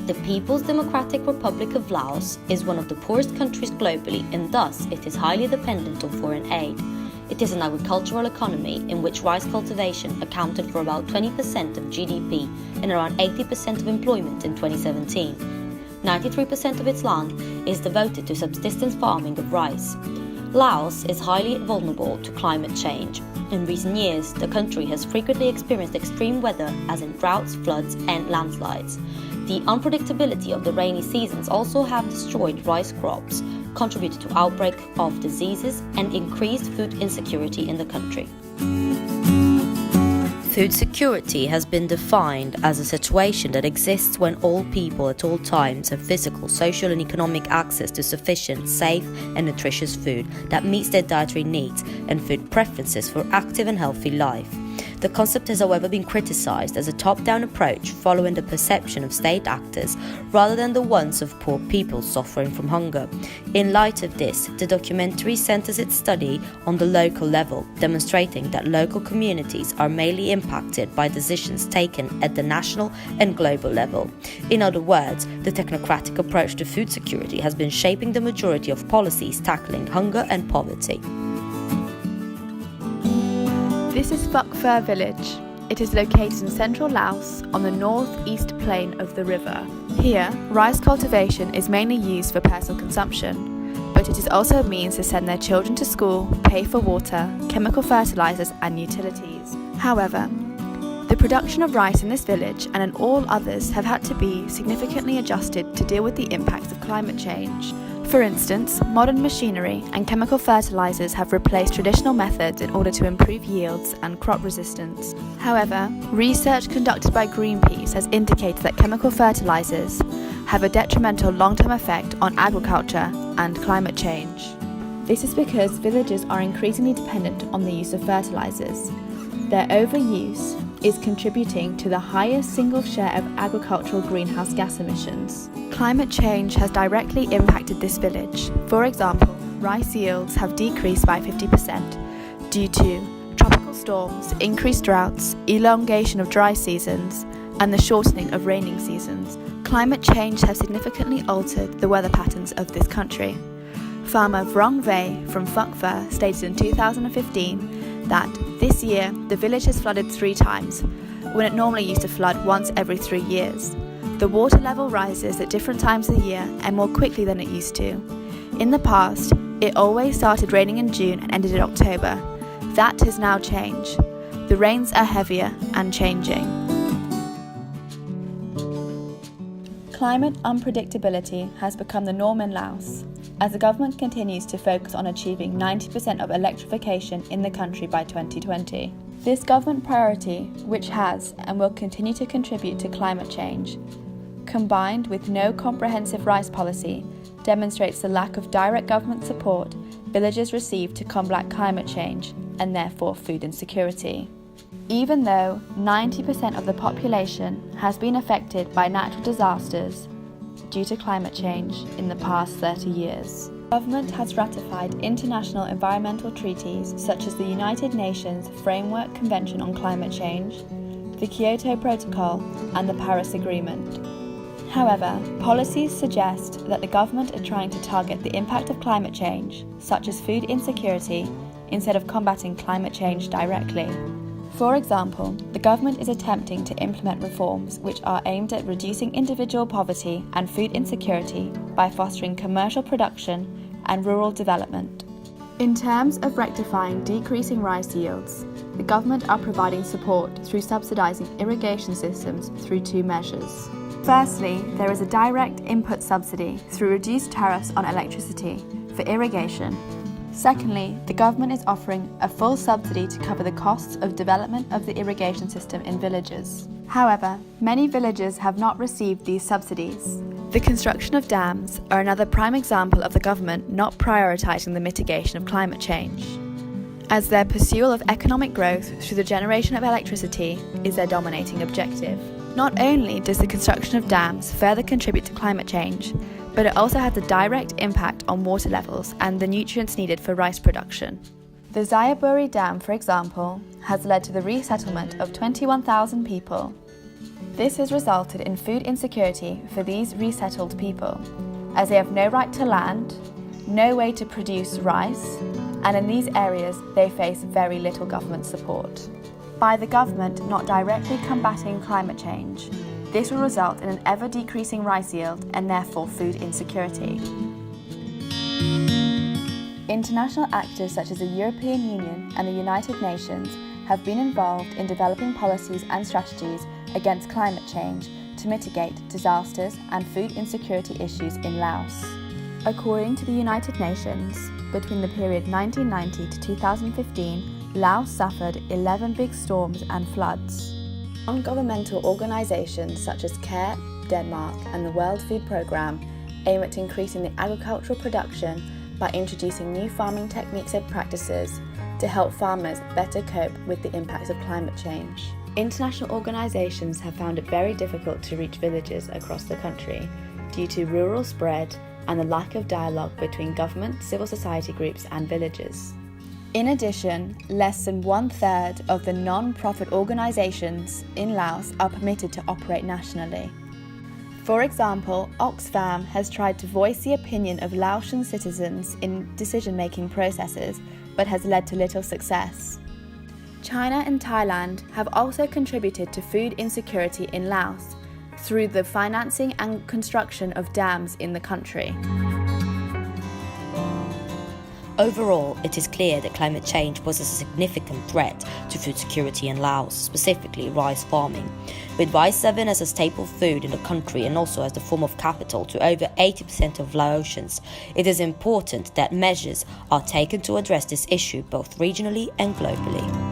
The People's Democratic Republic of Laos is one of the poorest countries globally, and thus it is highly dependent on foreign aid. It is an agricultural economy in which rice cultivation accounted for about 20% of GDP and around 80% of employment in 2017. 93% of its land is devoted to subsistence farming of rice. Laos is highly vulnerable to climate change. In recent years, the country has frequently experienced extreme weather, as in droughts, floods, and landslides. The unpredictability of the rainy seasons also have destroyed rice crops, contributed to outbreak of diseases, and increased food insecurity in the country. Food security has been defined as a situation that exists when all people at all times have physical, social, and economic access to sufficient, safe, and nutritious food that meets their dietary needs and food preferences for active and healthy life. The concept has, however, been criticized as a top-down approach following the perception of state actors rather than the ones of poor people suffering from hunger. In light of this, the documentary centers its study on the local level, demonstrating that local communities are mainly impacted by decisions taken at the national and global level. In other words, the technocratic approach to food security has been shaping the majority of policies tackling hunger and poverty. This is Phuoc Phir village. It is located in central Laos on the northeast plain of the river. Here, rice cultivation is mainly used for personal consumption, but it is also a means to send their children to school, pay for water, chemical fertilizers and utilities. However, the production of rice in this village and in all others have had to be significantly adjusted to deal with the impacts of climate change. For instance, modern machinery and chemical fertilizers have replaced traditional methods in order to improve yields and crop resistance. However, research conducted by Greenpeace has indicated that chemical fertilizers have a detrimental long-term effect on agriculture and climate change. This is because villagers are increasingly dependent on the use of fertilizers. Their overuse is contributing to the highest single share of agricultural greenhouse gas emissions. Climate change has directly impacted this village. For example, rice yields have decreased by 50% due to tropical storms, increased droughts, elongation of dry seasons, and the shortening of raining seasons. Climate change has significantly altered the weather patterns of this country. Farmer Vrong Vey from Phuoc Phir stated in 2015 that this year the village has flooded 3 times, when it normally used to flood once every 3 years. The water level rises at different times of the year and more quickly than it used to. In the past, it always started raining in June and ended in October. That has now changed. The rains are heavier and changing. Climate unpredictability has become the norm in Laos, as the government continues to focus on achieving 90% of electrification in the country by 2020. This government priority, which has and will continue to contribute to climate change, combined with no comprehensive rice policy, demonstrates the lack of direct government support villagers receive to combat climate change and therefore food insecurity. Even though 90% of the population has been affected by natural disasters due to climate change in the past 30 years. The government has ratified international environmental treaties such as the United Nations Framework Convention on Climate Change, the Kyoto Protocol, and the Paris Agreement. However, policies suggest that the government are trying to target the impact of climate change, such as food insecurity, instead of combating climate change directly. For example, the government is attempting to implement reforms which are aimed at reducing individual poverty and food insecurity by fostering commercial production and rural development. In terms of rectifying decreasing rice yields, the government are providing support through subsidizing irrigation systems through 2 measures. Firstly, there is a direct input subsidy through reduced tariffs on electricity for irrigation. Secondly, the government is offering a full subsidy to cover the costs of development of the irrigation system in villages. However, many villages have not received these subsidies. The construction of dams are another prime example of the government not prioritizing the mitigation of climate change, as their pursuit of economic growth through the generation of electricity is their dominating objective. Not only does the construction of dams further contribute to climate change, but it also has a direct impact on water levels and the nutrients needed for rice production. The Xayaburi Dam, for example, has led to the resettlement of 21,000 people. This has resulted in food insecurity for these resettled people, as they have no right to land, no way to produce rice, and in these areas they face very little government support. By the government not directly combating climate change, this will result in an ever-decreasing rice yield and therefore food insecurity. International actors such as the European Union and the United Nations have been involved in developing policies and strategies against climate change to mitigate disasters and food insecurity issues in Laos. According to the United Nations, between the period 1990 to 2015, Laos suffered 11 big storms and floods. Non-governmental organisations such as CARE, Denmark and the World Food Programme aim at increasing the agricultural production by introducing new farming techniques and practices to help farmers better cope with the impacts of climate change. International organisations have found it very difficult to reach villages across the country due to rural spread and the lack of dialogue between government, civil society groups and villagers. In addition, less than 1/3 of the non-profit organisations in Laos are permitted to operate nationally. For example, Oxfam has tried to voice the opinion of Laotian citizens in decision-making processes, but has led to little success. China and Thailand have also contributed to food insecurity in Laos through the financing and construction of dams in the country. Overall, it is clear that climate change poses a significant threat to food security in Laos, specifically rice farming. With rice serving as a staple food in the country and also as the form of capital to over 80% of Laotians, it is important that measures are taken to address this issue both regionally and globally.